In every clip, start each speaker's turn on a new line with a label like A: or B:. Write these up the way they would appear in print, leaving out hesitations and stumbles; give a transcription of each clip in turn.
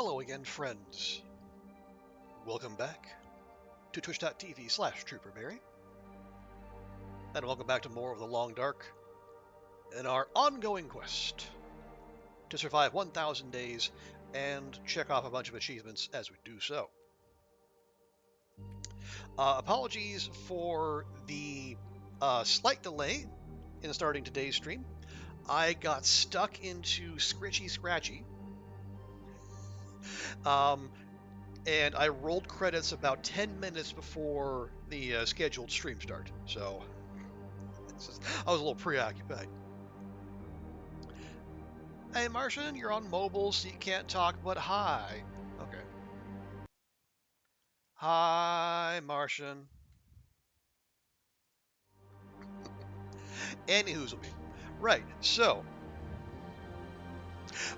A: Hello again, friends. Welcome back to twitch.tv/TrooperBerry. And welcome back to more of The Long Dark in our ongoing quest to survive 1,000 days and check off a bunch of achievements as we do so. Apologies for the slight delay in starting today's stream. I got stuck into Scratchy. And I rolled credits about 10 minutes before the scheduled stream start, so I was a little preoccupied. Hey Martian, you're on mobile, so you can't talk, but hi. Okay. Hi, Martian. Anywho's me. Right, so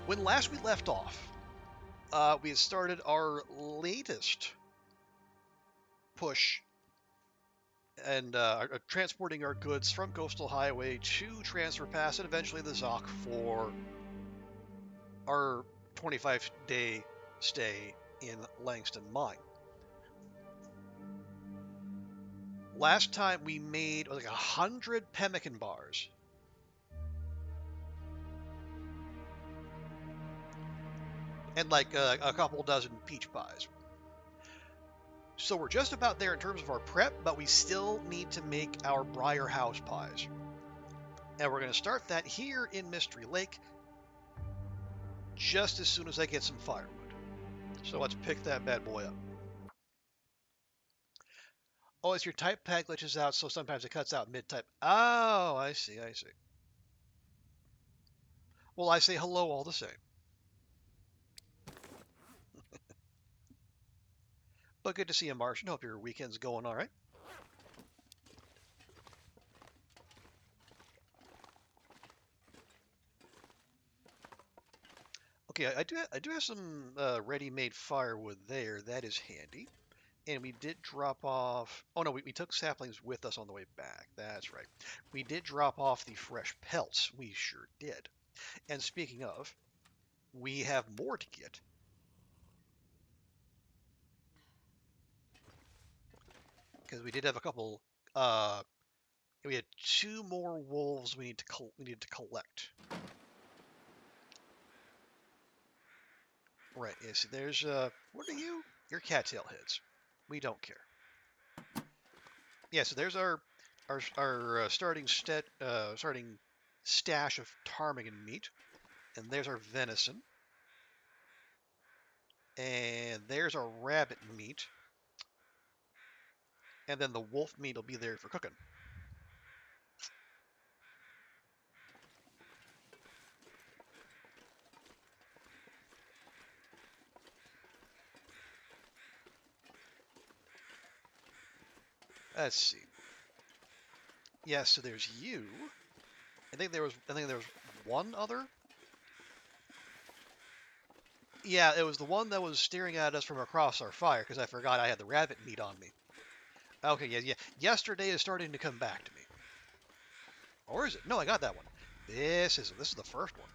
A: when last we left off, we had started our latest push and transporting our goods from Coastal Highway to Transfer Pass and eventually the Zoc for our 25-day stay in Langston Mine. Last time we made like 100 pemmican bars. And like a couple dozen peach pies. So we're just about there in terms of our prep, but we still need to make our Briar House pies. And we're going to start that here in Mystery Lake just as soon as I get some firewood. So let's pick that bad boy up. Oh, it's your type pad glitches out, so sometimes it cuts out mid-type. Oh, I see. Well, I say hello all the same. But good to see you, Martian. Hope your weekend's going all right. Okay, I do have some ready-made firewood there. That is handy. And we did drop off... Oh, no, we took saplings with us on the way back. That's right. We did drop off the fresh pelts. We sure did. And speaking of, we have more to get. Because we did have a couple... we had 2 more wolves we needed to collect. Right, yeah, see, there's... what are you? You're cattail heads. We don't care. Yeah, so there's our starting stash of ptarmigan meat, and there's our venison, and there's our rabbit meat, and then the wolf meat will be there for cooking. Let's see. Yeah, so there's you. I think there was one other. Yeah, it was the one that was staring at us from across our fire because I forgot I had the rabbit meat on me. Okay, yeah. Yesterday is starting to come back to me. Or is it? No, I got that one. This is the first one.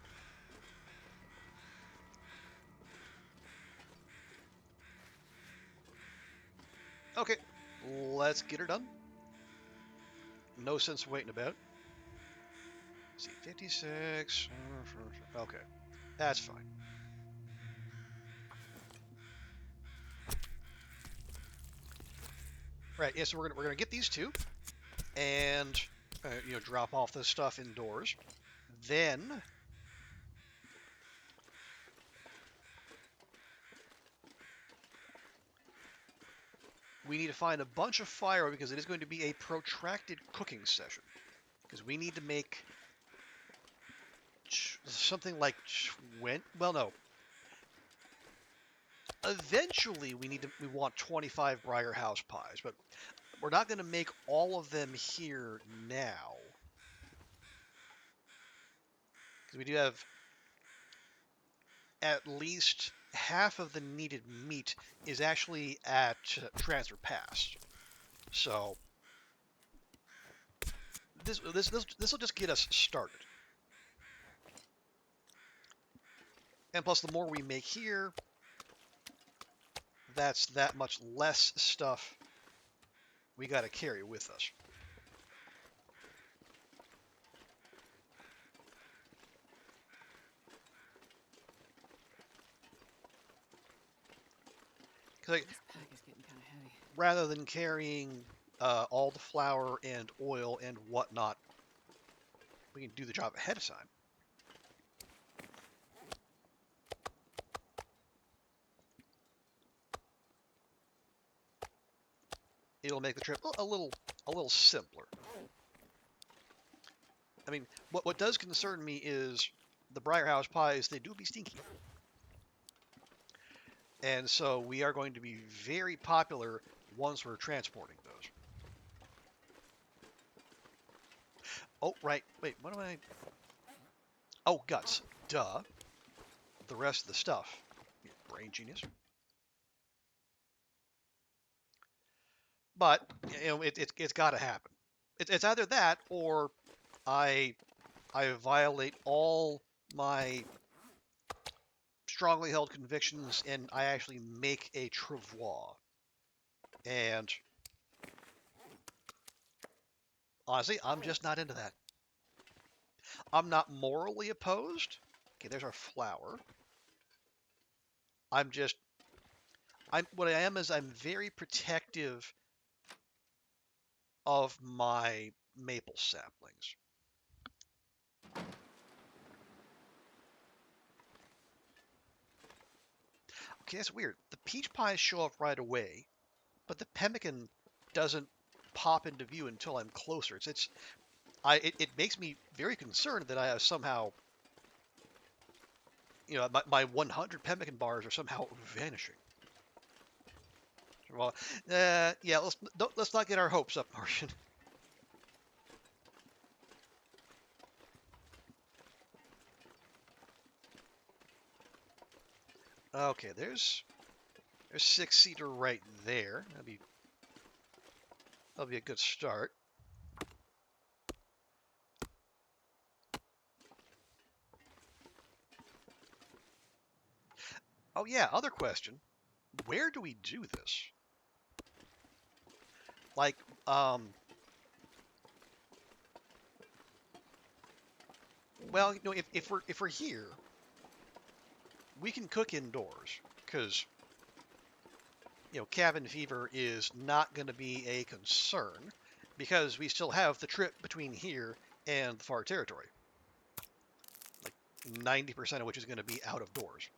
A: Okay, let's get her done. No sense waiting about. Let's see, 56. Okay, that's fine. Right, yeah, so we're gonna get these two, and drop off this stuff indoors. Then we need to find a bunch of fire because it is going to be a protracted cooking session. Because we need to make something like 20. Well, no. Eventually, we want 25 Briar House pies, but we're not going to make all of them here now. Because we do have at least half of the needed meat is actually at Transfer Pass. So this will just get us started. And plus, the more we make here, that's that much less stuff we got to carry with us. Because
B: This pack is getting kind of heavy.
A: rather than carrying all the flour and oil and whatnot, we can do the job ahead of time. It'll make the trip a little simpler. I mean, what does concern me is the Briarhouse pies. They do be stinky, and so we are going to be very popular once we're transporting those. Oh, right. Wait, what am I? Oh, guts. Duh. The rest of the stuff. Brain genius. But you know, it's got to happen. It's either that or I violate all my strongly held convictions and I actually make a travois. And honestly, I'm just not into that. I'm not morally opposed. Okay, there's our flour. I'm what I am is I'm very protective of my maple saplings. Okay, that's weird. The peach pies show up right away, but the pemmican doesn't pop into view until I'm closer. It makes me very concerned that I have somehow, you know, my 100 pemmican bars are somehow vanishing. Well, yeah, let's not get our hopes up, Martian. Okay, there's 6-seater right there. That'll be a good start. Oh yeah, other question. Where do we do this? Like, well, you know, if we're here, we can cook indoors because you know cabin fever is not going to be a concern because we still have the trip between here and the far territory. Like 90% of which is going to be out of doors.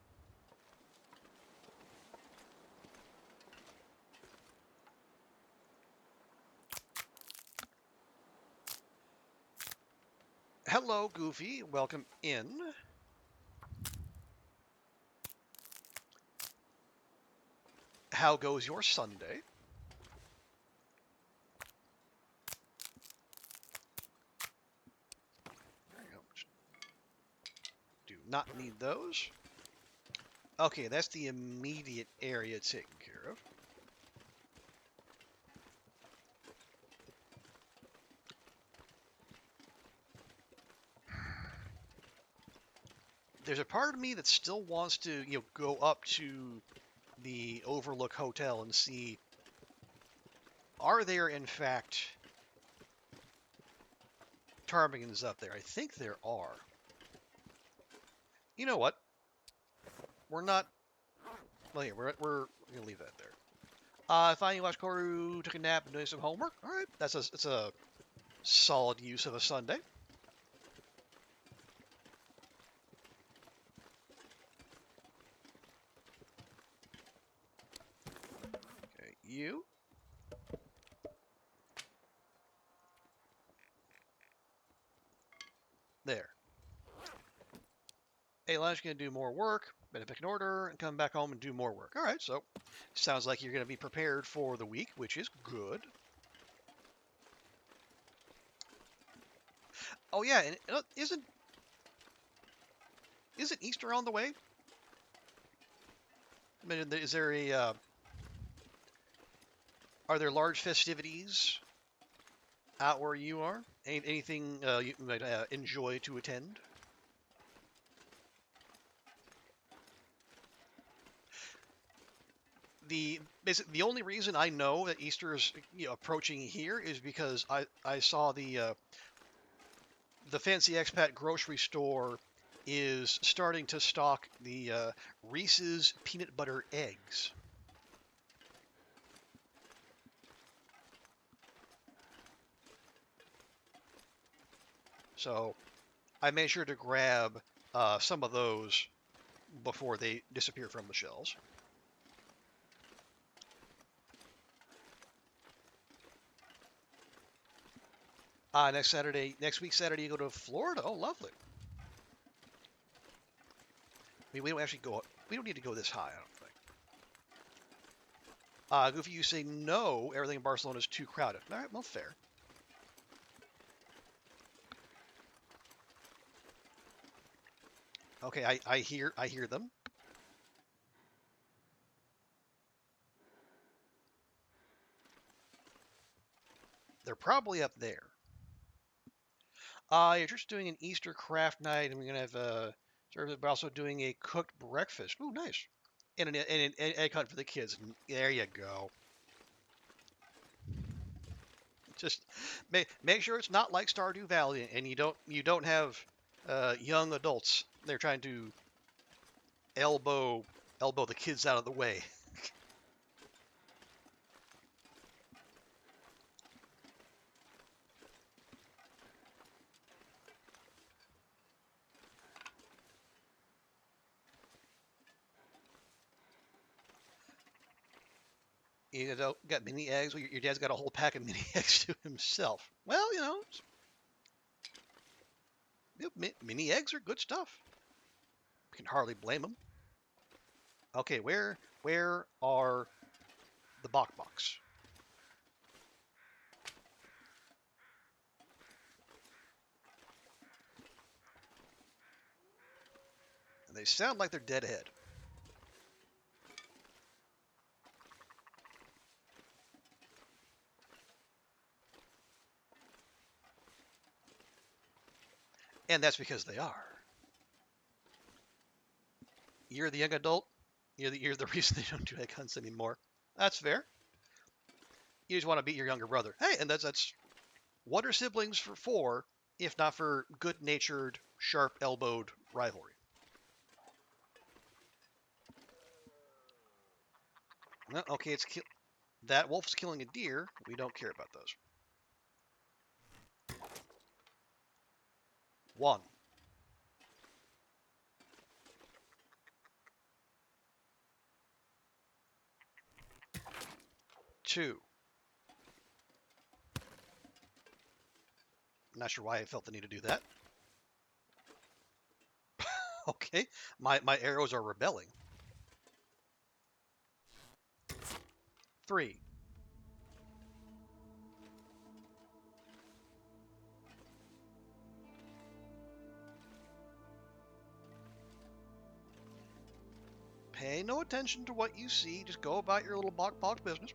A: Hello, Goofy. Welcome in. How goes your Sunday? There you go. Do not need those. Okay, that's the immediate area taken care of. There's a part of me that still wants to, you know, go up to the Overlook Hotel and see, are there in fact ptarmigans up there? I think there are. You know what? We're not. Well, here we're gonna leave that there. Finally watched Koru, took a nap, and doing some homework. All right, it's a solid use of a Sunday. Okay, you. There. Hey, lunch, gonna do more work. Better pick an order and come back home and do more work. All right, so sounds like you're gonna be prepared for the week, which is good. Oh yeah, and isn't Easter on the way? I mean, is there a are there large festivities out where you are? Anything you might enjoy to attend? basically the only reason I know that Easter is approaching here is because I saw the Fancy Expat grocery store is starting to stock the Reese's peanut butter eggs. So I made sure to grab some of those before they disappear from the shelves. Next week Saturday, you go to Florida. Oh, lovely. I mean, we don't actually go. We don't need to go this high, I don't think. Goofy, you say no. Everything in Barcelona is too crowded. All right, well, fair. Okay, I hear them. They're probably up there. You're just doing an Easter craft night, and we're gonna have service, but also doing a cooked breakfast. Ooh, nice. And an egg hunt for the kids. There you go. Just make sure it's not like Stardew Valley, and you don't have young adults. They're trying to elbow the kids out of the way. You know, got mini eggs. Well, your dad's got a whole pack of mini eggs to himself. Well, mini eggs are good stuff. You can hardly blame them. Okay, where are the box? And they sound like they're dead ahead. And that's because they are. You're the young adult. You're the reason they don't do egg hunts anymore. That's fair. You just want to beat your younger brother. Hey, and that's what are siblings for if not for good-natured, sharp-elbowed rivalry? Well, okay, that wolf's killing a deer. We don't care about those. 1. 2. Not sure why I felt the need to do that. Okay, my arrows are rebelling. 3. Pay no attention to what you see. Just go about your little box business.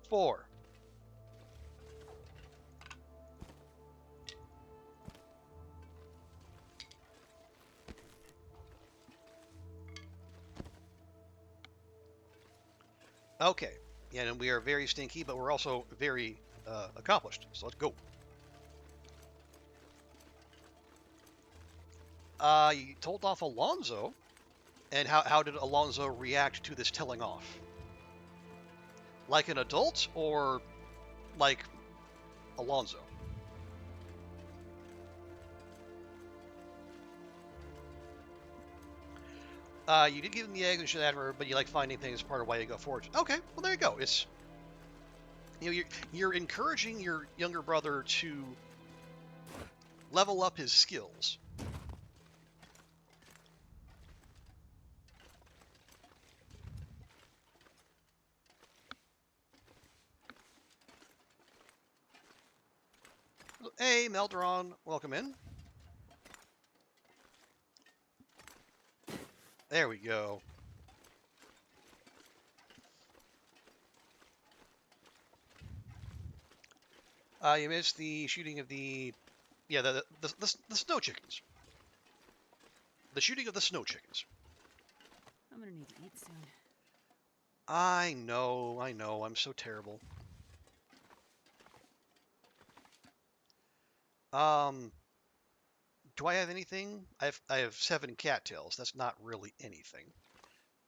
A: 4. Okay. Yeah, and we are very stinky, but we're also very accomplished. So let's go. You told off Alonzo. And how did Alonzo react to this telling off? Like an adult or like Alonzo? You did give him the eggs and shit after, but you like finding things part of why you go forward. Okay, well there you go. It's you're encouraging your younger brother to level up his skills. Hey, Meldron, welcome in. There we go. You missed the shooting of the snow chickens. The shooting of the snow chickens.
B: I'm gonna need to eat soon.
A: I know, I'm so terrible. Do I have anything? I have 7 cattails. That's not really anything.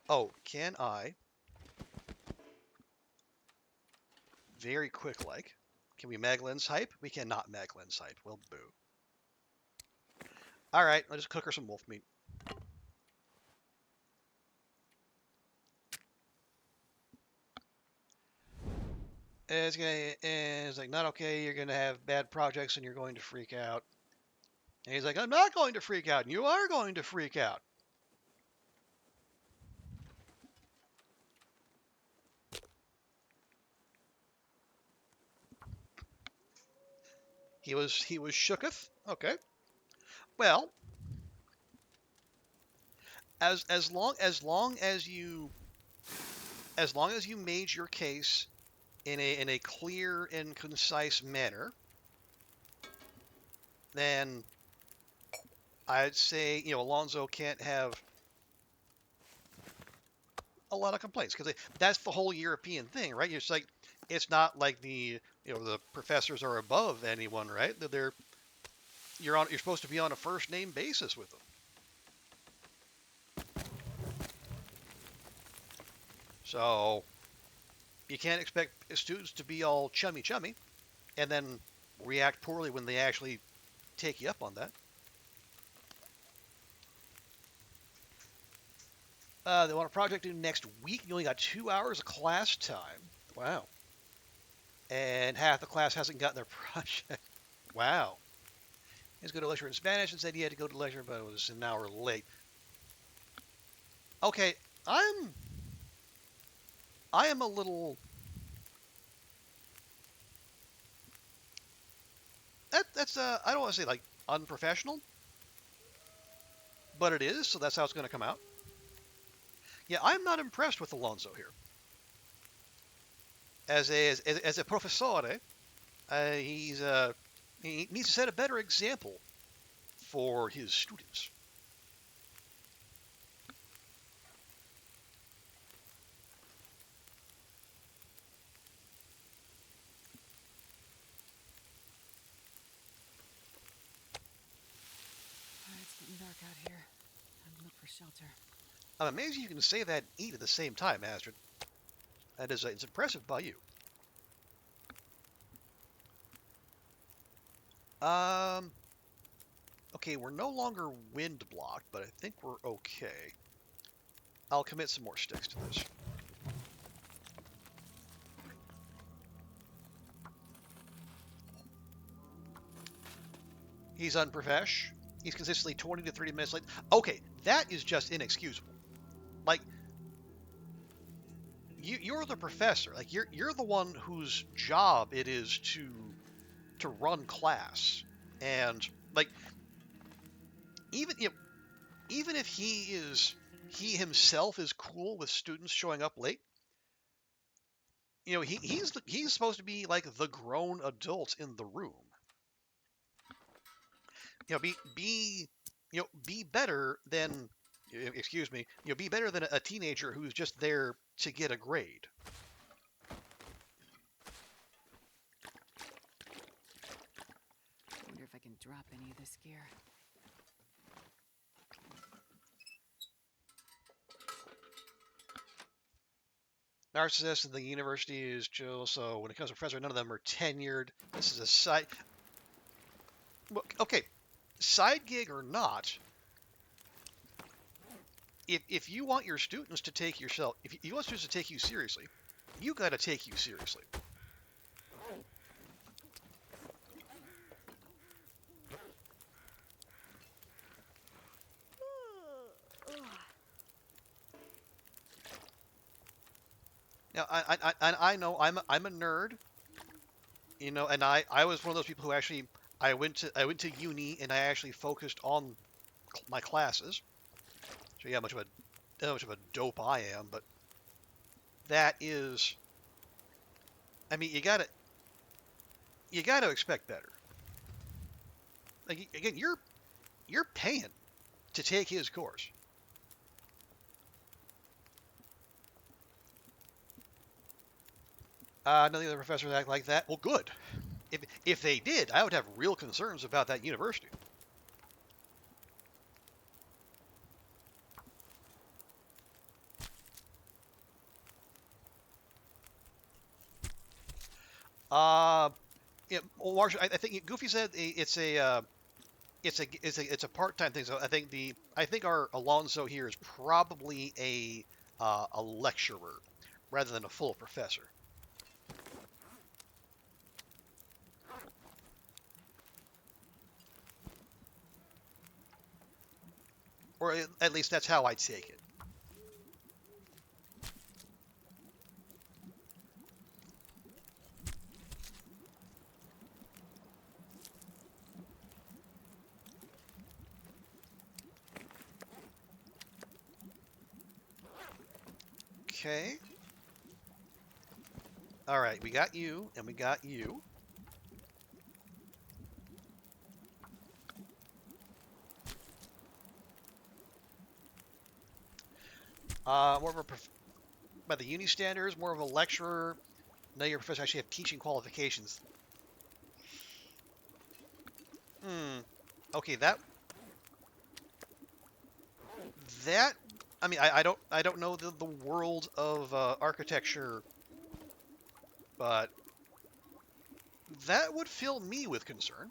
A: Oh, can I? Very quick like. Can we mag lens hype? We cannot mag lens hype. Well, boo. Alright, I'll just cook her some wolf meat. It's like, not okay, you're gonna have bad projects and you're going to freak out. And he's like, I'm not going to freak out, and you are going to freak out. He was shooketh. Okay. Well, as long as you made your case in a clear and concise manner, then I'd say, Alonzo can't have a lot of complaints, because that's the whole European thing, right? It's like, it's not like the professors are above anyone, right? You're supposed to be on a first name basis with them. So you can't expect students to be all chummy and then react poorly when they actually take you up on that. They want a project due next week. You only got 2 hours of class time. Wow. And half the class hasn't gotten their project. Wow. He's going to lecture in Spanish and said he had to go to lecture, but it was an hour late. Okay, I am a little. That's I don't want to say like unprofessional, but it is. So that's how it's going to come out. Yeah, I'm not impressed with Alonso here. As a professore, he needs to set a better example for his students.
B: It's getting dark out here. Time to look for shelter.
A: I'm amazed you can say that and eat at the same time, Astrid. That is, it's impressive by you. Okay, we're no longer wind blocked, but I think we're okay. I'll commit some more sticks to this. He's unprofesh. He's consistently 20 to 30 minutes late. Okay, that is just inexcusable. Like, you're the professor. Like, you're the one whose job it is to run class, and like, even if he himself is cool with students showing up late, he's supposed to be like the grown adult in the room. Be better than, excuse me, be better than a teenager who's just there to get a grade.
B: I wonder if I can drop any of this gear.
A: Narcissists in the university is chill, so when it comes to professor, none of them are tenured. This is a side. Well, okay, side gig or not, if you want your students to take yourself, if you want students to take you seriously, you got to take you seriously. Now, I know I'm a nerd, and I was one of those people who actually I went to uni and I actually focused on my classes. So yeah, how much of a dope I am, but that is, I mean, you gotta expect better. Like, again, you're paying to take his course. None of the other professors act like that. Well, good. If they did, I would have real concerns about that university. Uh, yeah, well, Marshall, I think Goofy said it's a part-time thing. So I think our Alonso here is probably a lecturer rather than a full professor. Or at least that's how I'd take it. Okay. All right, we got you, and we got you. More of a by the uni standards, more of a lecturer. No, your professor actually have teaching qualifications. Hmm. Okay, that. I mean, I don't know the world of architecture, but that would fill me with concern.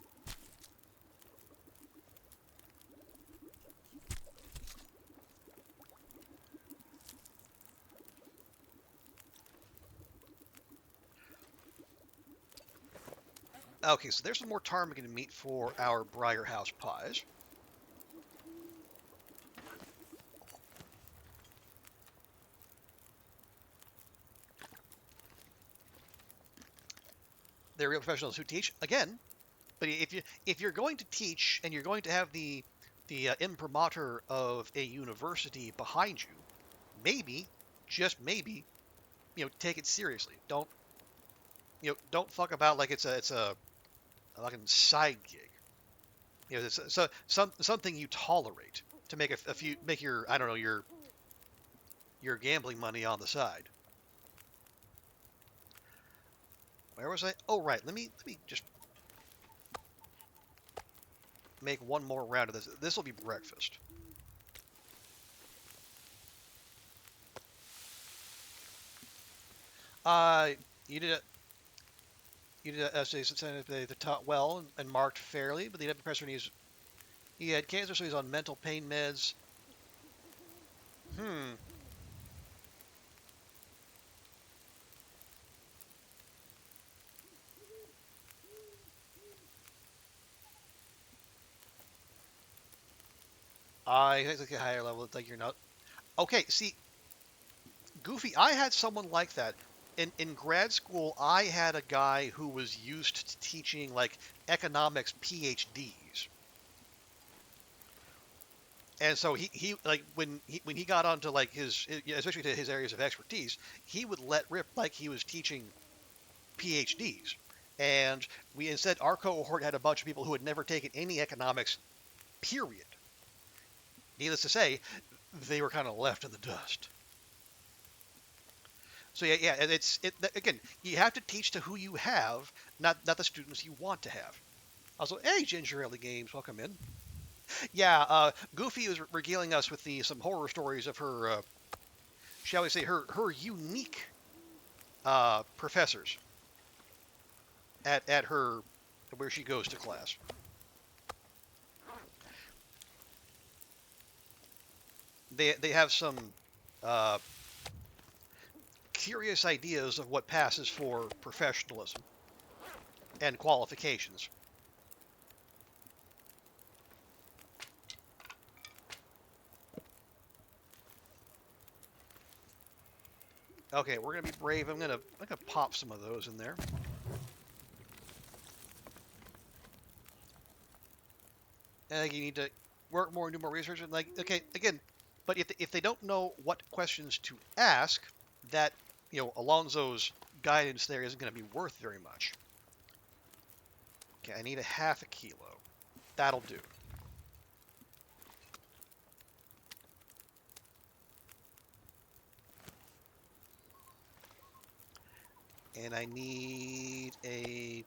A: Okay, so there's some more ptarmigan meat for our Briar House pies. They're real professionals who teach again. But if you're going to teach and you're going to have the imprimatur of a university behind you, maybe, just maybe, take it seriously. Don't fuck about like it's a like a side gig. It's something you tolerate to make a few make your I don't know your gambling money on the side. Where was I? Oh right, let me just make one more round of this. This will be breakfast. Uh, you did it. You did essay they taught well and marked fairly, but the professor he had cancer, so he's on mental pain meds. Hmm. I think like a higher level. It's like you're not. Okay, see, Goofy, I had someone like that. In grad school, I had a guy who was used to teaching like economics PhDs. And so he like when he got onto like especially to his areas of expertise, he would let rip like he was teaching PhDs. And we instead our cohort had a bunch of people who had never taken any economics, period. Needless to say, they were kind of left in the dust. So yeah, and again, you have to teach to who you have, not the students you want to have. Also, hey, Ginger Ale Games, welcome in. Yeah, Goofy was regaling us with some horror stories of her, shall we say, her unique professors at her where she goes to class. They have some uh, curious ideas of what passes for professionalism and qualifications. Okay, we're gonna be brave. I'm gonna pop some of those in there. And you need to work more and do more research. And like, okay, again, but if they don't know what questions to ask, that Alonso's guidance there isn't going to be worth very much. Okay, I need a half a kilo. That'll do. And I need a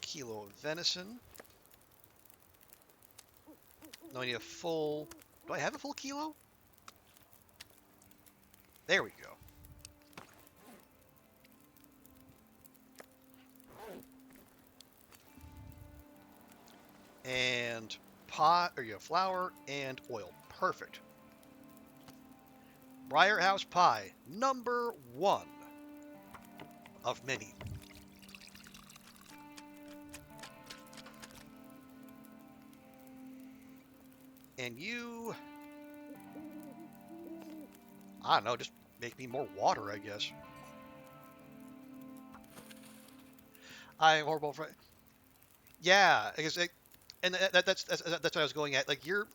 A: kilo of venison. No, I need a full... Do I have a full kilo? There we go. And flour and oil. Perfect. Briar House Pie, number 1 of many. And you... I don't know, just make me more water, I guess. I'm horrible for... Yeah, I guess and that's what I was going at. Like, you're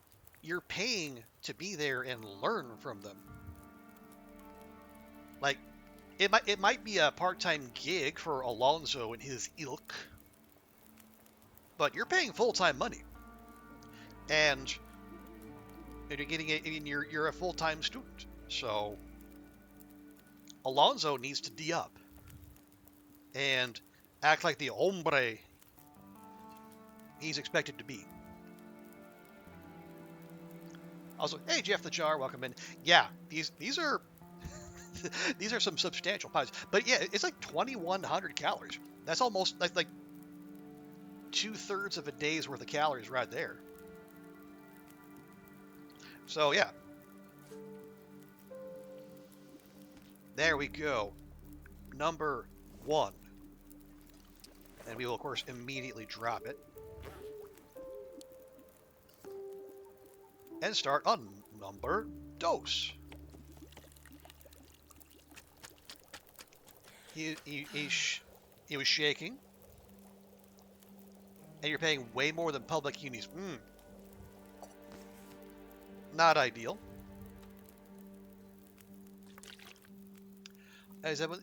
A: paying to be there and learn from them. Like, it might be a part-time gig for Alonso and his ilk, but you're paying full-time money, and you're getting it. I mean, you're a full-time student, so Alonso needs to D up and act like the hombre he's expected to be. Also, hey Jeff the Jar, welcome in. Yeah, these are these are some substantial pies, but yeah, it's like 2,100 calories. That's almost like 2/3 of a day's worth of calories right there. So yeah, there we go, number 1, and we will of course immediately drop it and start on number dos. He was shaking, and you're paying way more than public unis. Not ideal. Is that what?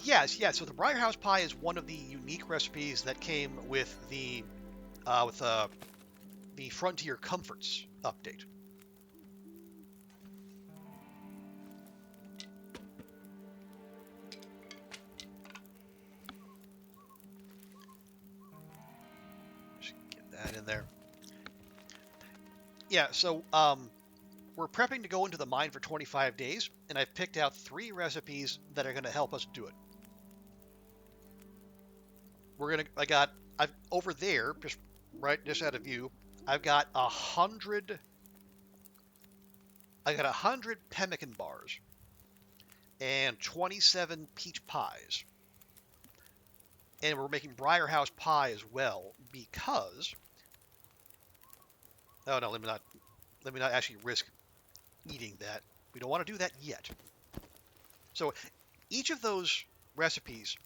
A: Yes. So the Briar House Pie is one of the unique recipes that came with the Frontier Comforts update. Just get that in there. Yeah, so we're prepping to go into the mine for 25 days, and I've picked out 3 recipes that are going to help us do it. I've over there, just out of view, I've got 100 pemmican bars and 27 peach pies. And we're making Briar House Pie as well because... Oh no, let me not actually risk eating that. We don't want to do that yet. So each of those recipes,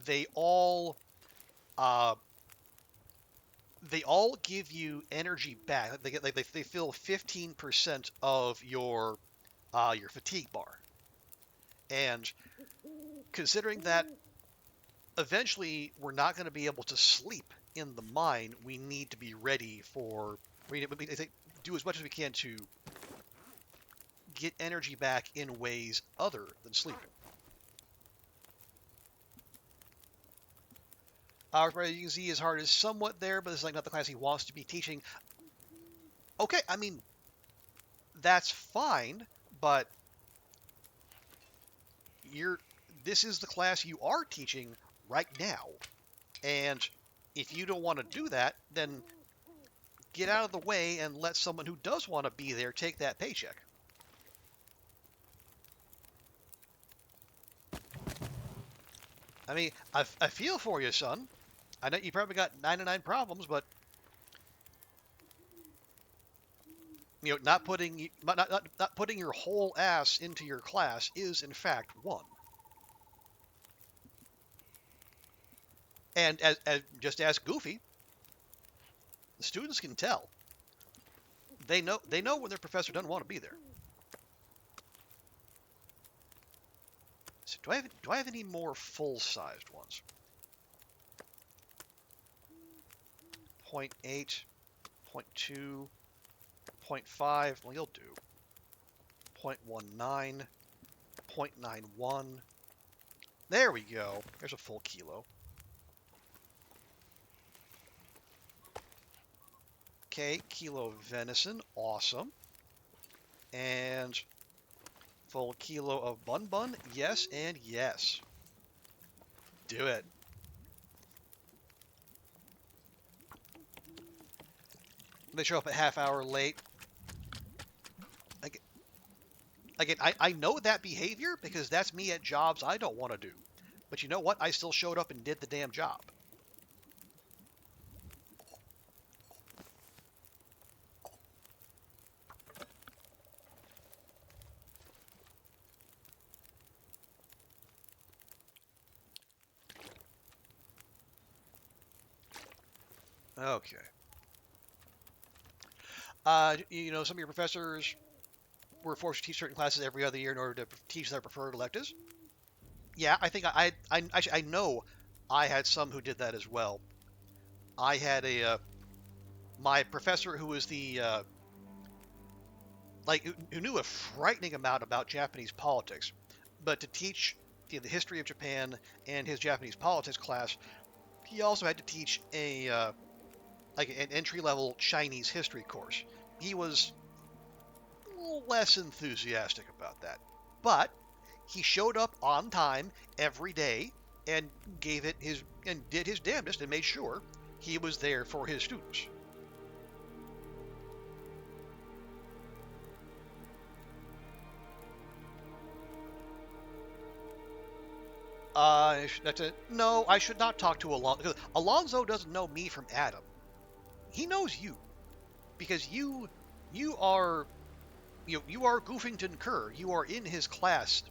A: they all give you energy back. They fill 15% of your fatigue bar. And considering that eventually we're not going to be able to sleep in the mine, we need to be ready for... We do as much as we can to get energy back in ways other than sleeping. You can see his heart is somewhat there, but it's like not the class he wants to be teaching. Okay, I mean, that's fine, but this is the class you are teaching right now. And if you don't want to do that, then get out of the way and let someone who does want to be there take that paycheck. I mean, I feel for you, son. I know you probably got 99 problems, but not putting your whole ass into your class is in fact one. And as just ask Goofy, the students can tell. They know when their professor doesn't want to be there. So do I have any more full-sized ones? 0.8, 0.2, 0.5. Well, you'll do. 0.19, 0.91, There we go. There's a full kilo. Okay, kilo of venison. Awesome. And full kilo of bun bun. Yes and yes. Do it. They show up a half hour late. Again, I know that behavior because that's me at jobs I don't want to do. But you know what? I still showed up and did the damn job. Okay. You know, some of your professors were forced to teach certain classes every other year in order to teach their preferred electives. Yeah, I think actually I know I had some who did that as well. I had my professor who was who knew a frightening amount about Japanese politics, but to teach the history of Japan and his Japanese politics class, he also had to teach an entry level Chinese history course. He was a little less enthusiastic about that, but he showed up on time every day and did his damnedest and made sure he was there for his students. No, I should not talk to Alonzo because Alonzo doesn't know me from Adam. He knows you because you are you are Goofington Kerr. You are in his class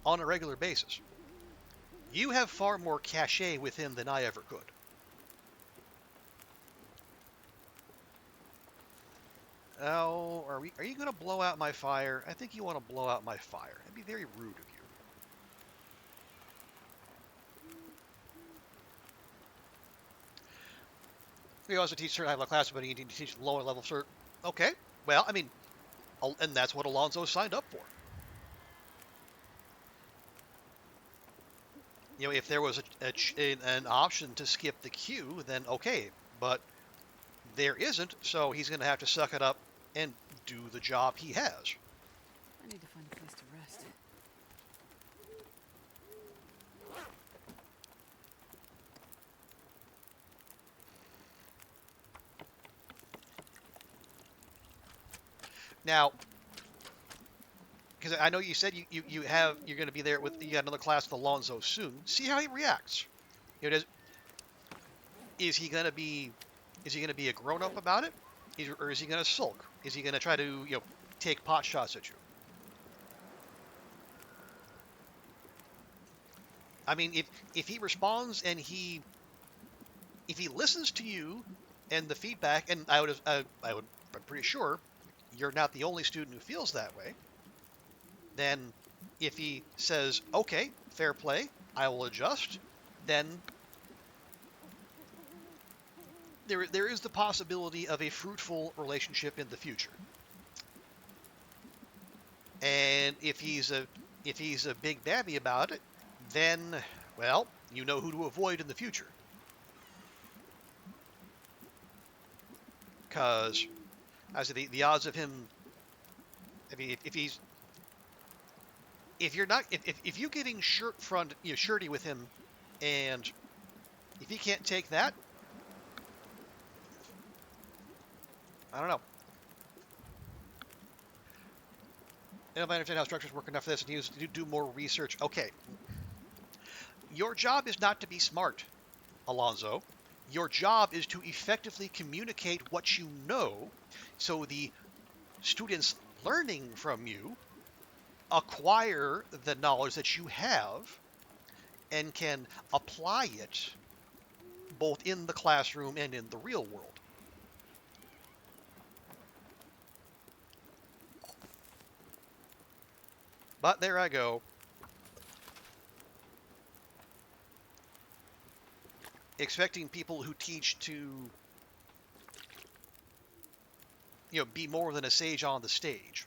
A: on a regular basis. You have far more cachet with him than I ever could. Oh, are you going to blow out my fire? I think you want to blow out my fire. That'd be very rude of you. We also teach certain high level classes, but you need to teach lower level cert. Okay, well, I mean, and that's what Alonzo signed up for. You know, if there was an option to skip the queue, then okay, but there isn't, so he's going to have to suck it up and do the job he has.
B: I need to find a place to rest.
A: Now, because I know you said you're going to be there with you got another class with Alonzo soon. See how he reacts. You know, is he going to be a grown up about it, or is he going to sulk? Is he going to try to take pot shots at you? I mean, if he responds and if he listens to you and the feedback, and I'm pretty sure you're not the only student who feels that way. Then if he says, okay, fair play, I will adjust, then there is the possibility of a fruitful relationship in the future. And if he's a big babby about it, then, well, you know who to avoid in the future. Because, I said, the odds of him, I mean, if you're getting shirty with him, and if he can't take that, I don't know. I don't know if I understand how structures work enough for this, and he to do more research. Okay. Your job is not to be smart, Alonzo. Your job is to effectively communicate what you know, so the students learning from you acquire the knowledge that you have and can apply it both in the classroom and in the real world. But there I go. Expecting people who teach to, be more than a sage on the stage.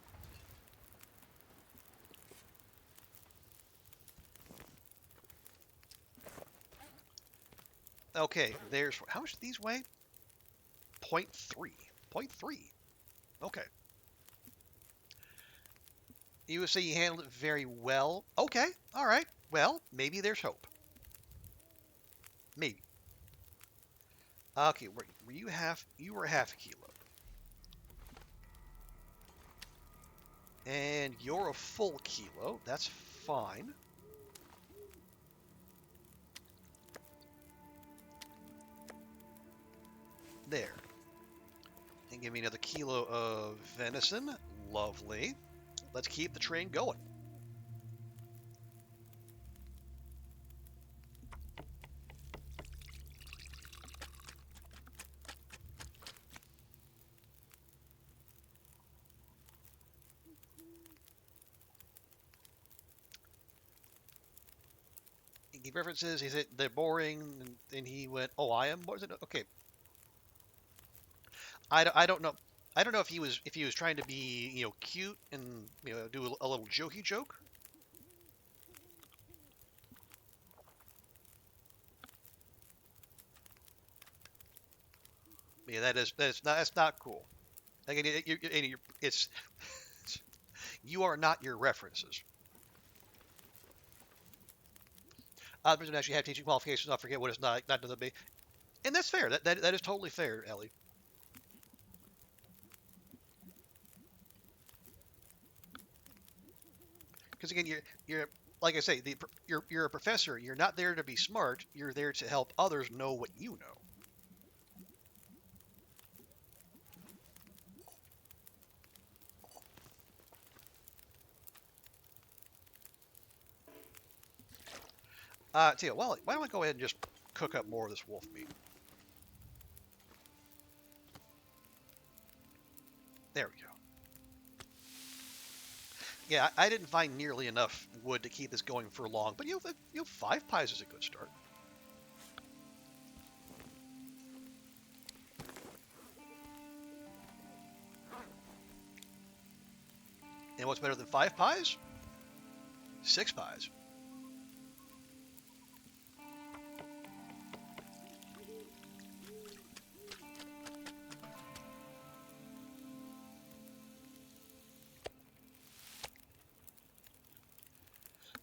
A: Okay, there's how much do these weigh? 0.3. 0.3. Okay. You would say you handled it very well. Okay, all right. Well, maybe there's hope. Maybe. Okay, were you half? You were half a kilo, and you're a full kilo. That's fine. There. And give me another kilo of venison. Lovely. Let's keep the train going. He references, he said they're boring, and he went, "Oh, I am." What was it? Okay, I don't know. I don't know if he was trying to be cute and do a little jokey joke. Yeah, that's not cool. Again, it's you are not your references. The person actually have teaching qualifications. I forget what it's not to be, and that's fair. That is totally fair, Ellie. Because again, you're like I say, you're a professor. You're not there to be smart. You're there to help others know what you know. Tell you, well, why don't I go ahead and just cook up more of this wolf meat? There we go. Yeah, I didn't find nearly enough wood to keep this going for long, but 5 pies is a good start. And what's better than 5 pies? 6 pies.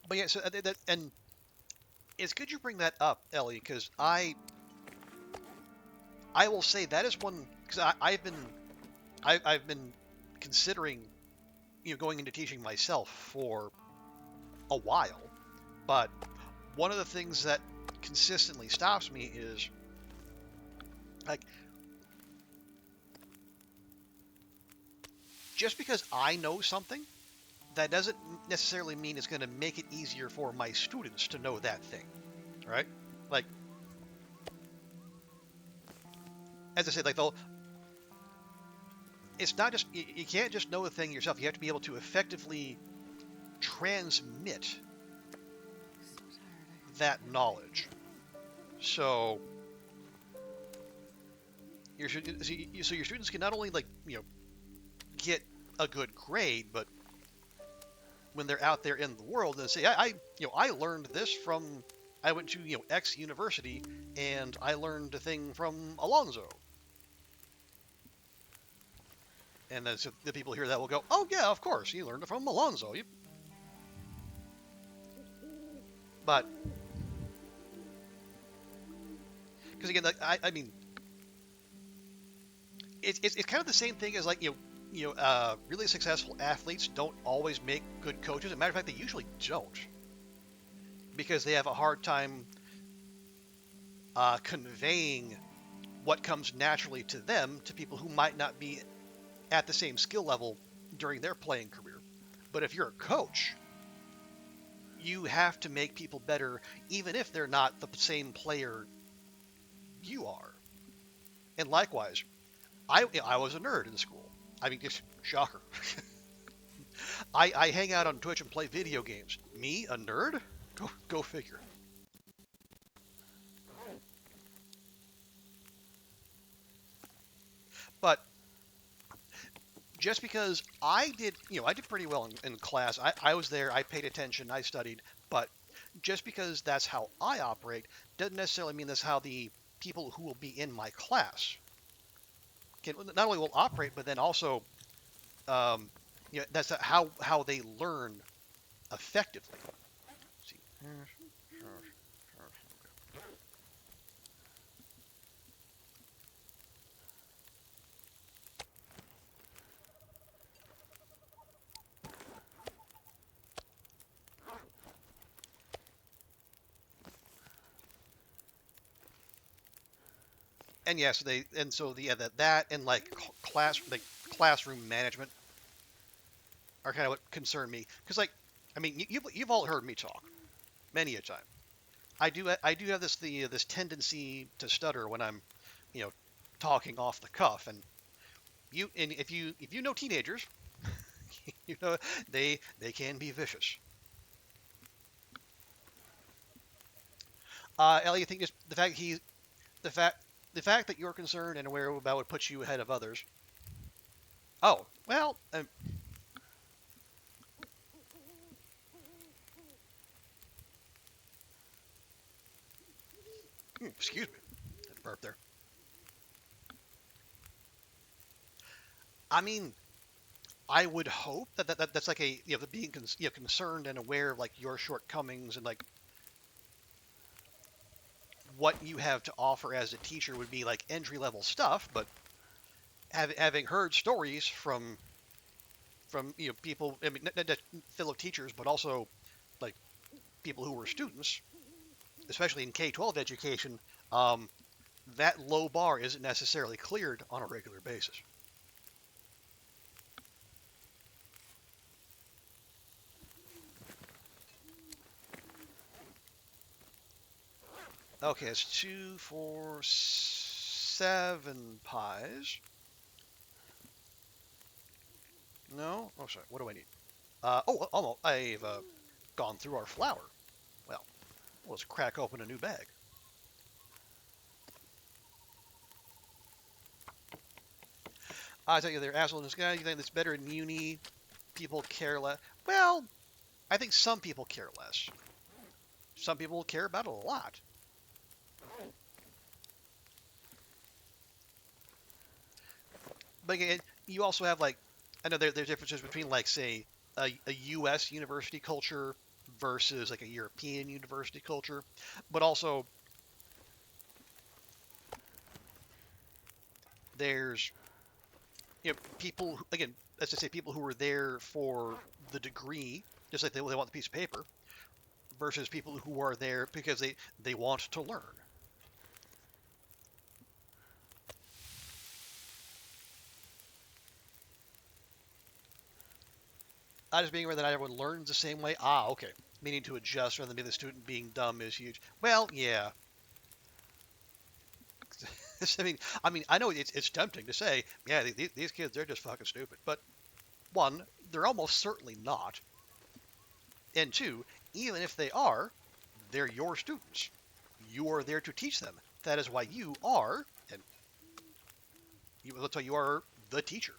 A: But yeah, so and it's good you bring that up, Ellie, because I will say that is one because I've been considering going into teaching myself for a while, but one of the things that consistently stops me is like just because I know something, that doesn't necessarily mean it's going to make it easier for my students to know that thing, right? Like, as I said, like it's not just you can't just know the thing yourself. You have to be able to effectively transmit that knowledge. So so your students can not only get a good grade, but when they're out there in the world and say, I learned this from I went to X university and I learned a thing from Alonzo. And then so the people hear that will go, oh yeah, of course, you learned it from Alonzo. But because again, I mean, it's kind of the same thing as really successful athletes don't always make good coaches. As a matter of fact, they usually don't because they have a hard time conveying what comes naturally to them to people who might not be at the same skill level during their playing career. But if you're a coach, you have to make people better even if they're not the same player you are. And likewise, I was a nerd in school. I mean, just shocker. I hang out on Twitch and play video games. Me, a nerd? Go figure. But just because I did pretty well in class. I was there. I paid attention. I studied. But just because that's how I operate doesn't necessarily mean that's how the people who will be in my class can not only will operate, but then also, that's how they learn effectively. Let's see. And yes, that and like classroom management are kind of what concern me because I mean you've all heard me talk many a time. I do have this tendency to stutter when I'm you know talking off the cuff, and if you know teenagers, you know they can be vicious. Ellie, I think just the fact the fact that you're concerned and aware about what puts you ahead of others. Oh well, excuse me, that burp there. I mean, I would hope that's like a being concerned and aware of like your shortcomings and like what you have to offer as a teacher would be like entry level stuff, but having heard stories from people, I mean, not just fellow teachers, but also like people who were students, especially in K-12 education, um, that low bar isn't necessarily cleared on a regular basis. Okay, it's 2, 4, 7 pies. No? Oh, sorry. What do I need? Almost. I've gone through our flour. Well, let's crack open a new bag. I tell you, they're asshole in this guy. You think it's better in uni? People care less. Well, I think some people care less. Some people care about it a lot. But again, you also have like, I know there's differences between like, say, a U.S. university culture versus like a European university culture, but also there's people again, as I say, people who are there for the degree, just like they want the piece of paper, versus people who are there because they want to learn. I just being aware that not everyone learns the same way. Ah, okay. Meaning to adjust rather than be the student being dumb is huge. Well, yeah. I mean, I know it's tempting to say, yeah, these kids they're just fucking stupid. But one, they're almost certainly not. And two, even if they are, they're your students. You are there to teach them. That is why you are, and that's why you are the teacher.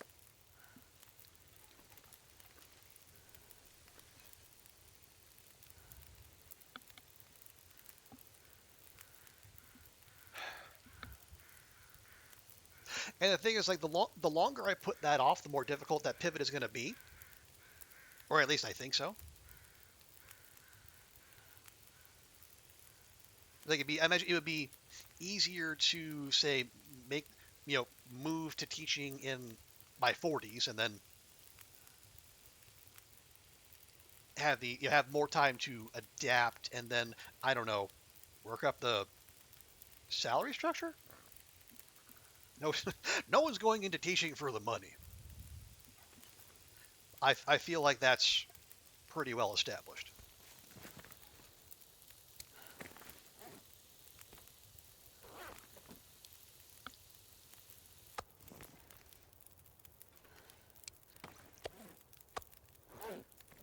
A: And the thing is, like the longer I put that off, the more difficult that pivot is going to be, or at least I think so. I imagine it would be easier to say make move to teaching in my 40s and then have more time to adapt and then I don't know work up the salary structure. No, no one's going into teaching for the money. I feel like that's pretty well established.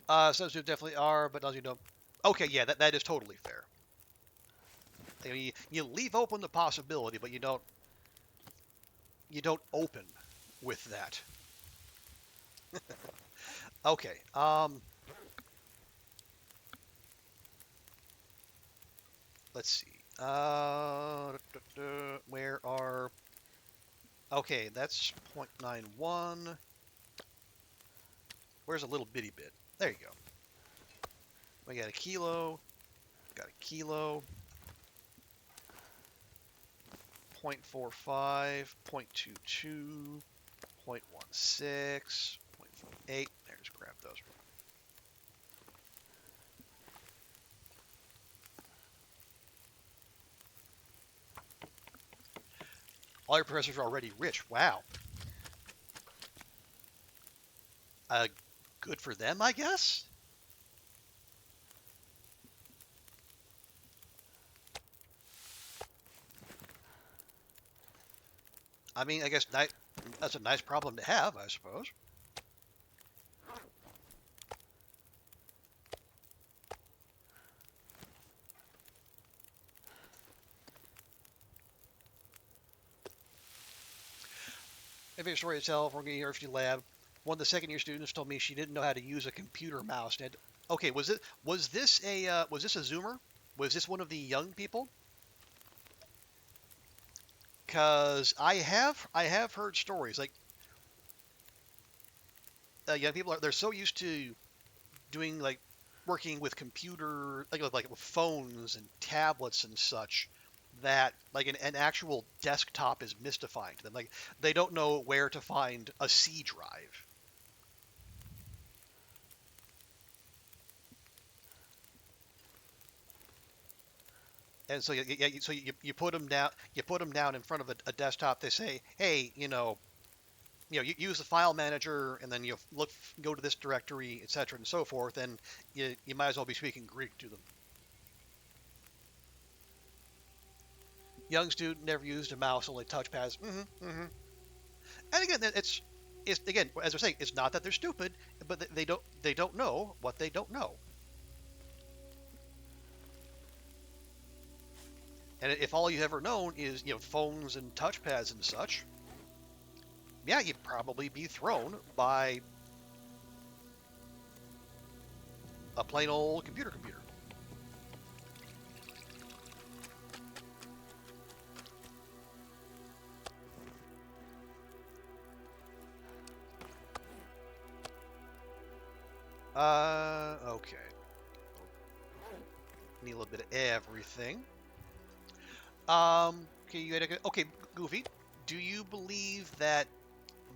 A: Some students definitely are, but others you don't. Okay, yeah, that is totally fair. You leave open the possibility, but you don't open with that. Okay. Let's see. Where are... Okay, that's 0.91. Where's a little bitty bit? There you go. We got a kilo. Got a kilo. 0.45, 0.22, 0.16, 0.48. There, just grab those. All your professors are already rich. Wow. Good for them, I guess? I mean, I guess that's a nice problem to have, I suppose. I have a story to tell from a university lab. One of the second-year students told me she didn't know how to use a computer mouse. And okay, was this a Zoomer? Was this one of the young people? Because I have heard stories like young people they're so used to doing like working with computer like with phones and tablets and such that like an actual desktop is mystifying to them. Like they don't know where to find a C drive. And so you put them down in front of a desktop. They say, hey, you use the file manager, and then you go to this directory, etc., and so forth. And you might as well be speaking Greek to them. Young student never used a mouse, only touchpads. And again, it's again as we're saying, it's not that they're stupid, but they don't know what they don't know. And if all you've ever known is phones and touchpads and such, yeah, you'd probably be thrown by a plain old computer. Okay. Need a little bit of everything. Okay, okay, Goofy. Do you believe that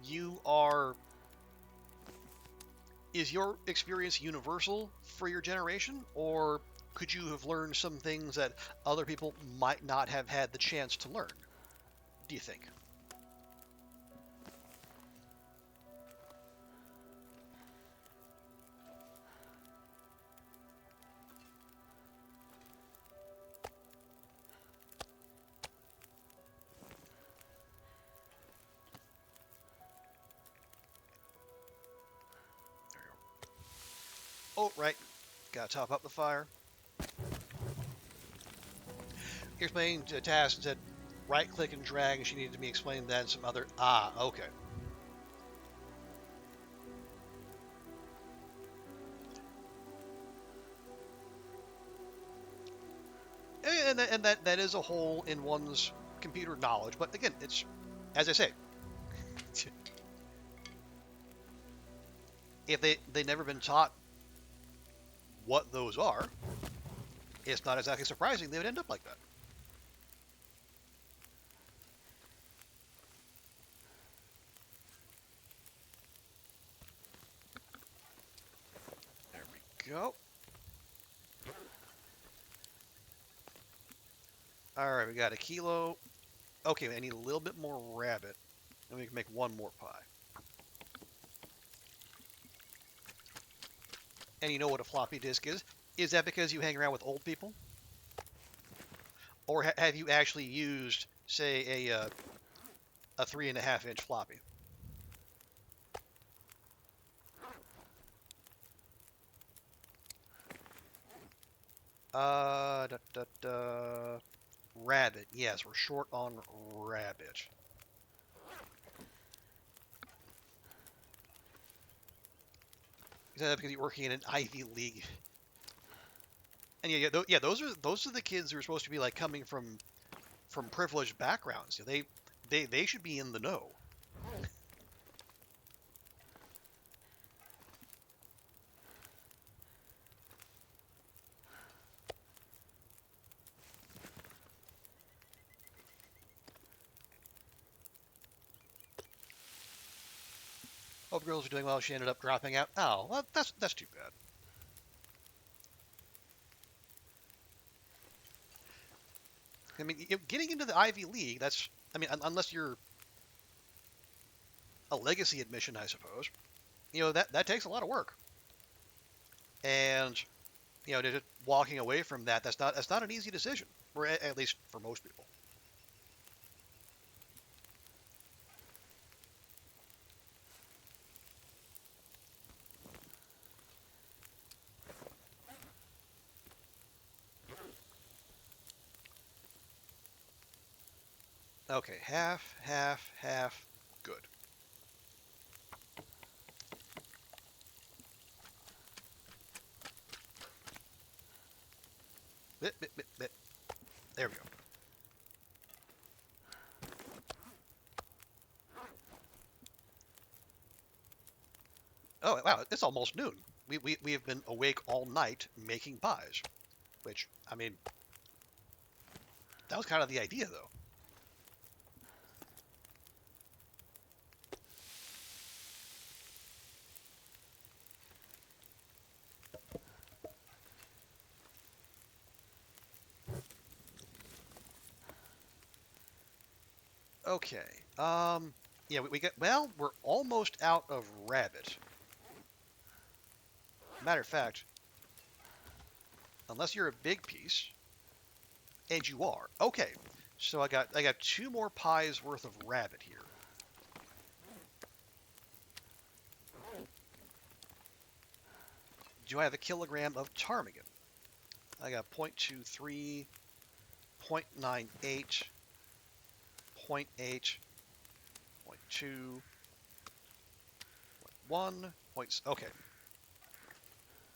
A: you are? Is your experience universal for your generation, or could you have learned some things that other people might not have had the chance to learn? Do you think? There you go. Oh, right. Gotta top up the fire. Here's my task and said right click and drag, and she needed me explain that and some other. Ah, okay. And that is a hole in one's computer knowledge. But again, it's as I say, if they never been taught what those are, it's not exactly surprising they would end up like that. There we go. All right, we got a kilo. Okay, I need a little bit more rabbit, and we can make one more pie. And you know what a floppy disk is? Is that because you hang around with old people? Or have you actually used, say, a 3.5-inch floppy? Rabbit. Yes, we're short on rabbit. Is that because you're working in an Ivy League? And yeah, those are the kids who are supposed to be like coming from privileged backgrounds. You know, they should be in the know. Hope girls are doing well. She ended up dropping out. Oh, well, that's too bad. I mean, getting into the Ivy League, that's, I mean, unless you're a legacy admission, I suppose, you know, that takes a lot of work. And, you know, just walking away from that, that's not an easy decision, or at least for most people. Okay, half, half, half, good. Bit, bit, bit, bit. There we go. Oh, wow, it's almost noon. We have been awake all night making pies, which, I mean, that was kind of the idea, though. Okay, yeah, we get, well, we're almost out of rabbit. Matter of fact, unless you're a big piece, and you are. Okay, so I got 2 more pies worth of rabbit here. Do I have a kilogram of ptarmigan? I got 0.23, 0.98, 0.8, 0.2, 1, okay.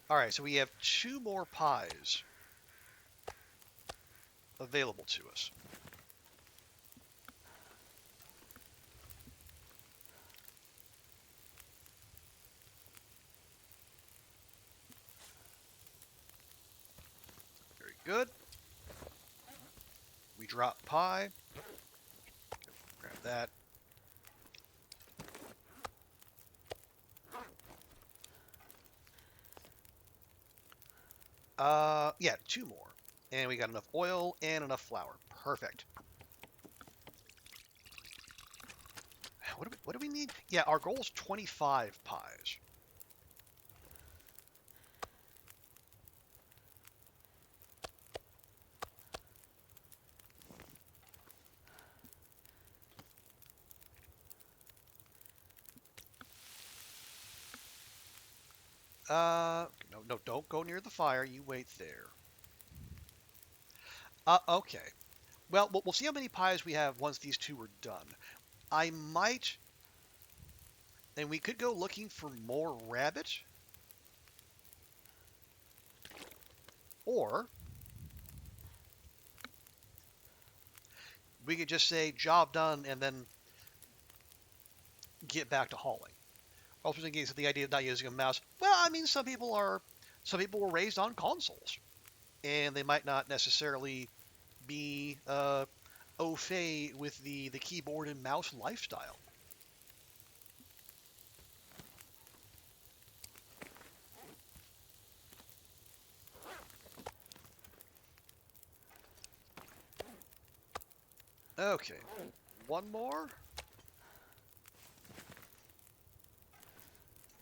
A: All right, so we have 2 more pies available to us. Very good. We drop pie. Grab that. Yeah, 2 more. And we got enough oil and enough flour. Perfect. What do we need? Yeah, our goal is 25 pies. No, don't go near the fire. You wait there. Okay. Well, we'll see how many pies we have once these 2 are done. I might, and we could go looking for more rabbit, or we could just say job done and then get back to hauling. Also thinking of the idea of not using a mouse. Well, I mean, some people were raised on consoles, and they might not necessarily be au fait with the keyboard and mouse lifestyle. Okay, 1 more.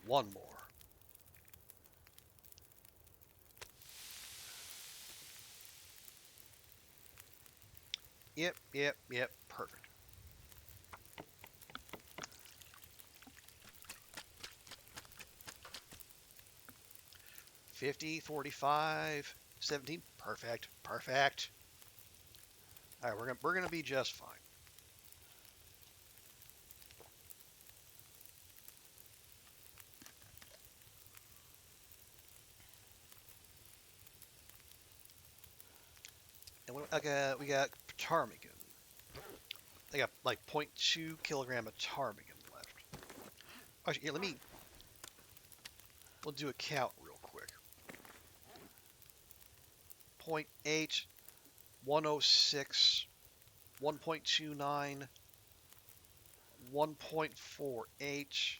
A: 1 more. Yep, perfect. $50, $45, $17, perfect. All right, we're gonna be just fine. And we got ptarmigan. I got like 0.2 kilogram of ptarmigan left. Actually, yeah, we'll do a count real quick. 0.8, 106, 1.29, 1.48,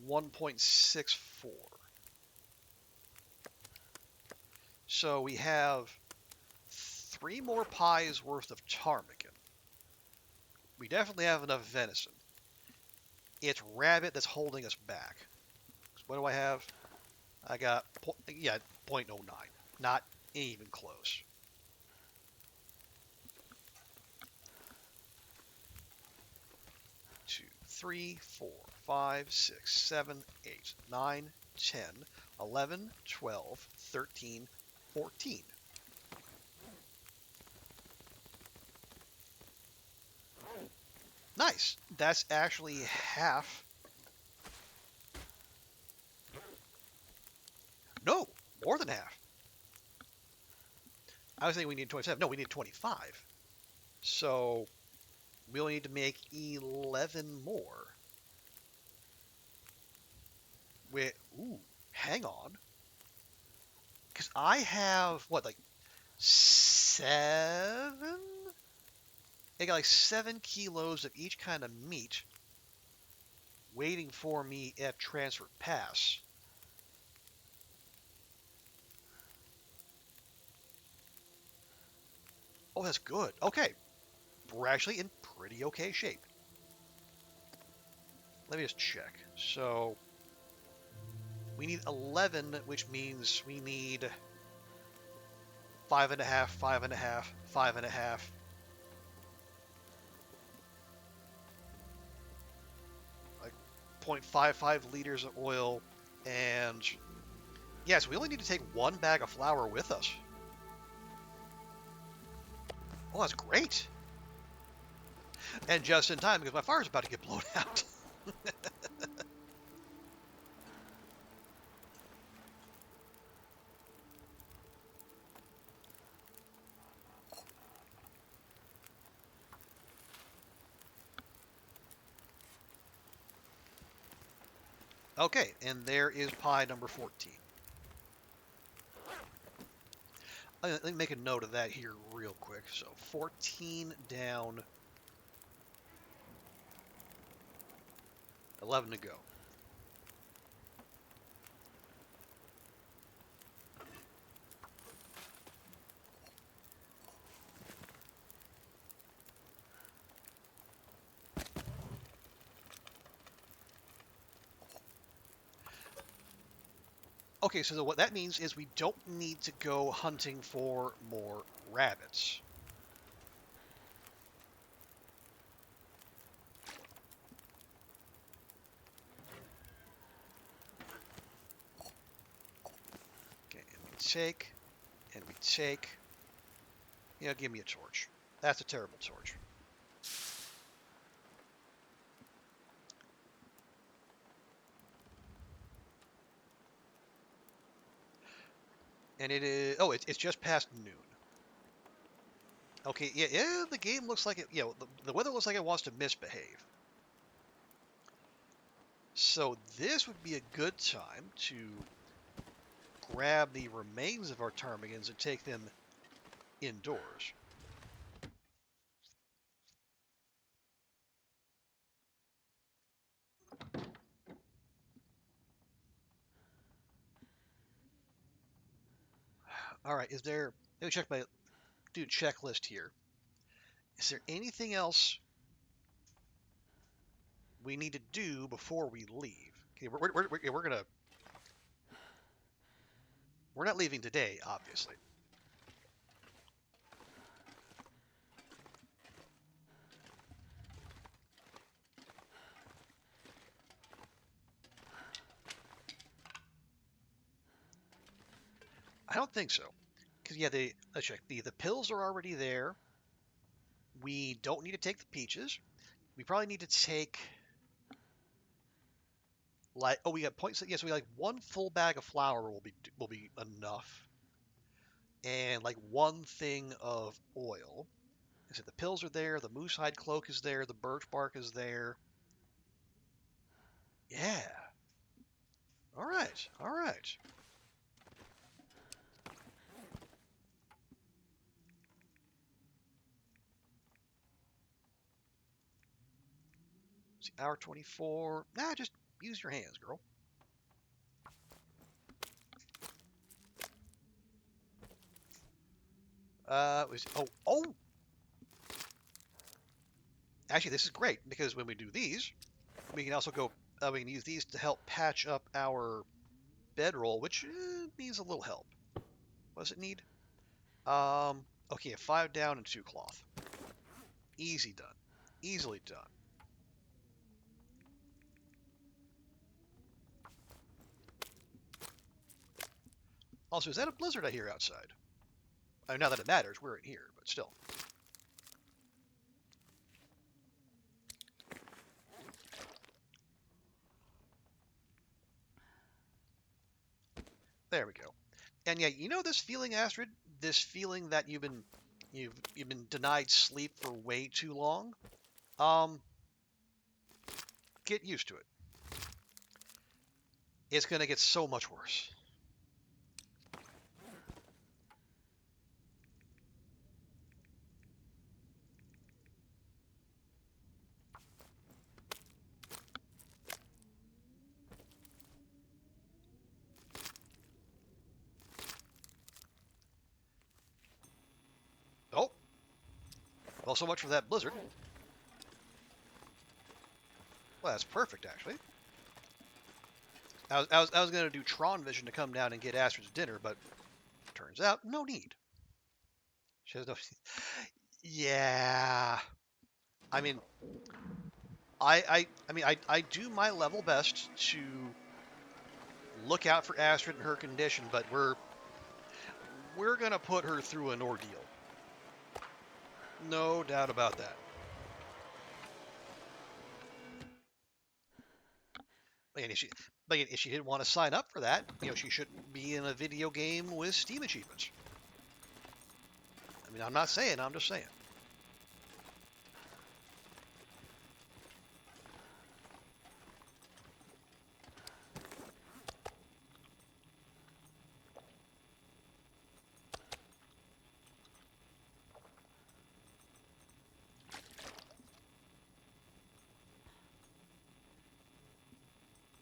A: 1.64. So we have 3 more pies worth of ptarmigan. We definitely have enough venison. It's rabbit that's holding us back. So what do I have? I got, 0.09. Not even close. 2, 3, 4, 5, 6, 7, 8, 9, 10, 11, 12, 13, 14. Nice. That's actually half. No, more than half. I was thinking we need 27. No, we need 25. So we only need to make 11 more. Ooh, hang on. Because I have, what, like 7? I got like 7 kilos of each kind of meat waiting for me at Transfer Pass. Oh, that's good. Okay. We're actually in pretty okay shape. Let me just check. So we need 11, which means we need 5.5, 5.5, 5.5. Like 0.55 liters of oil. And yes, we only need to take 1 bag of flour with us. Oh, that's great. And just in time because my fire's about to get blown out. Okay, and there is pie number 14. Let me make a note of that here real quick. So 14 down, 11 to go. Okay, so what that means is we don't need to go hunting for more rabbits. Okay, and we take, and we take. Give me a torch. That's a terrible torch. And it is, it's just past noon. Okay, yeah, the game looks like it, the weather looks like it wants to misbehave. So this would be a good time to grab the remains of our ptarmigans and take them indoors. All right, let me check my checklist here. Is there anything else we need to do before we leave? Okay, we're not leaving today, obviously. I don't think so. Because, let's check. The pills are already there. We don't need to take the peaches. We probably need to take, we got points. Yes, we like 1 full bag of flour will be enough. and like one thing of oil. I said the pills are there, the moose hide cloak is there, the birch bark is there. Yeah. All right. All right. See, hour 24. Nah, just use your hands, girl. Oh. Actually, this is great because when we do these, we can also go. We can use these to help patch up our bedroll, which needs a little help. What does it need? Okay, 5 down and 2 cloth. Easy done. Easily done. Also, is that a blizzard I hear outside? I mean, not that it matters, we're in here, but still. There we go. And yeah, you know this feeling, Astrid? This feeling that you've been denied sleep for way too long? Um, get used to it. It's gonna get so much worse. Oh, well, so much for that blizzard. Well, that's perfect, actually. I was going to do Tron Vision to come down and get Astrid's dinner, but turns out no need. She has no. Yeah. I mean, I do my level best to look out for Astrid and her condition, but we're gonna put her through an ordeal. No doubt about that. And if she didn't want to sign up for that, she shouldn't be in a video game with Steam achievements. I mean, I'm not saying. I'm just saying.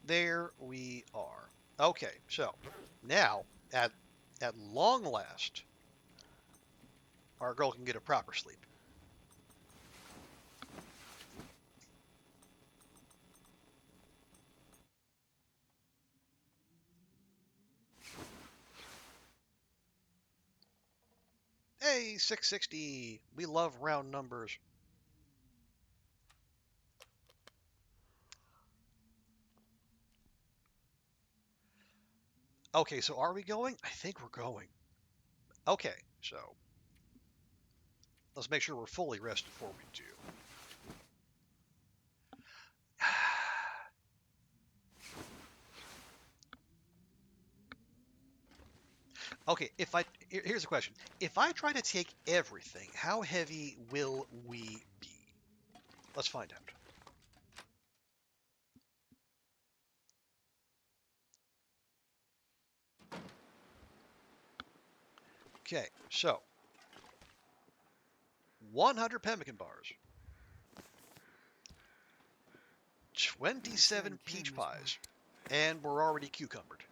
A: There we are. Okay, so now at long last, our girl can get a proper sleep. Hey, 660. We love round numbers. Okay, so are we going? I think we're going. Okay, so let's make sure we're fully rested before we do. Okay, here's a question. If I try to take everything, how heavy will we be? Let's find out. Okay, so 100 pemmican bars, 27 peach pies, and we're already cucumbered.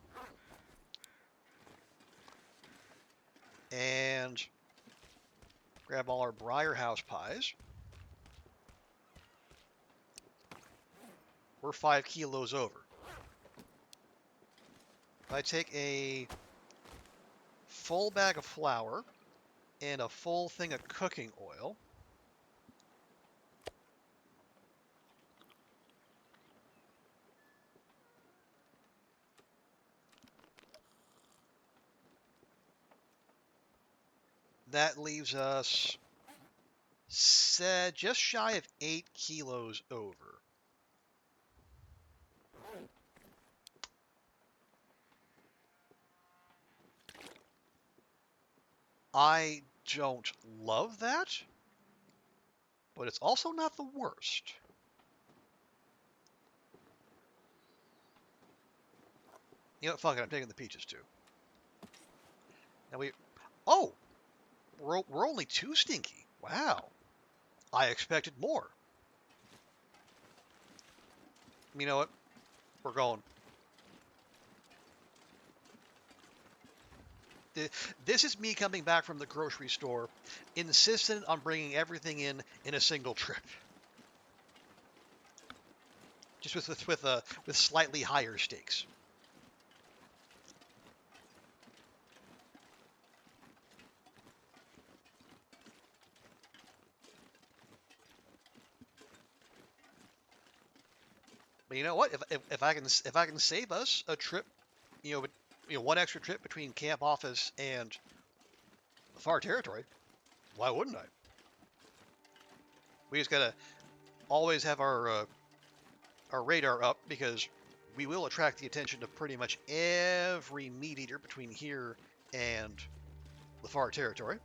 A: And grab all our Briar House pies. We're 5 kilos over. If I take a full bag of flour and a full thing of cooking oil, that leaves us just shy of 8 kilos over. I don't love that, but it's also not the worst. You know what, fuck it, I'm taking the peaches too. Now oh, we're only 2 stinky. Wow. I expected more. You know what? We're going. This is me coming back from the grocery store, insistent on bringing everything in a single trip. Just with slightly higher stakes. But you know what? If I can save us a trip, one extra trip between camp office and the far territory, why wouldn't I? We just gotta always have our radar up, because we will attract the attention of pretty much every meat eater between here and the far territory.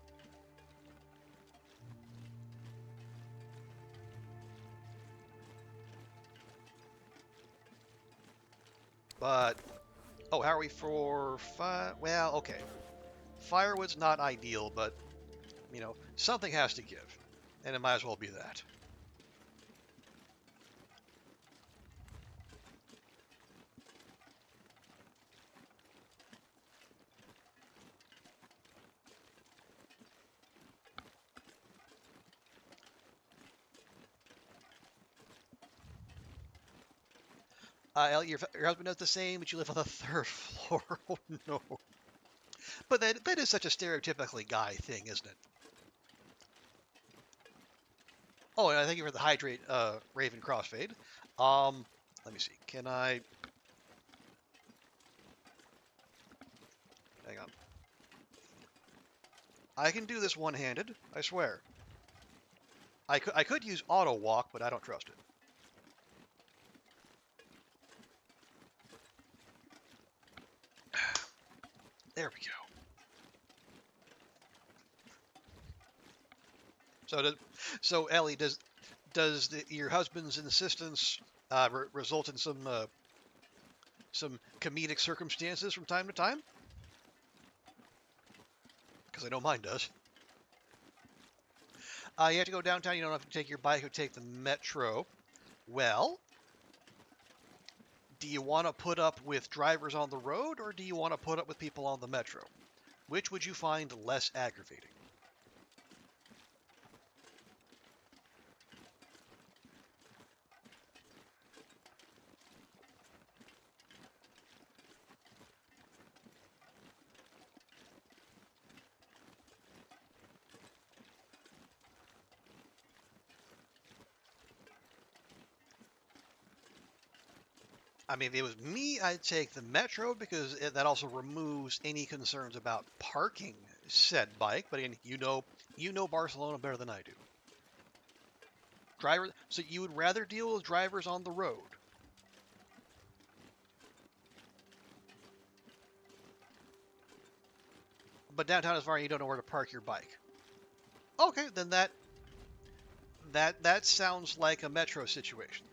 A: But, oh, how are we for fire? Well, okay. Firewood's not ideal, but, something has to give. And it might as well be that. Ellie, your husband does the same, but you live on the 3rd floor. Oh, no. But that is such a stereotypically guy thing, isn't it? Oh, and I thank you for the hydrate, Raven crossfade. Let me see. Can I... Hang on. I can do this one-handed, I swear. I could use auto walk, but I don't trust it. There we go. So Ellie, does your husband's insistence result in some comedic circumstances from time to time? Because I know mine does. You have to go downtown. You don't have to take your bike or take the metro. Well, do you want to put up with drivers on the road, or do you want to put up with people on the metro? Which would you find less aggravating? I mean, if it was me, I'd take the metro, because that also removes any concerns about parking said bike. But again, you know Barcelona better than I do. So you would rather deal with drivers on the road? But downtown is far, and you don't know where to park your bike. Okay, then that sounds like a metro situation.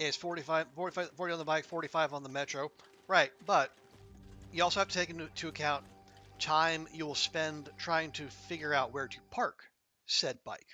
A: It's 40 on the bike, 45 on the metro. Right, but you also have to take into account time you will spend trying to figure out where to park said bike.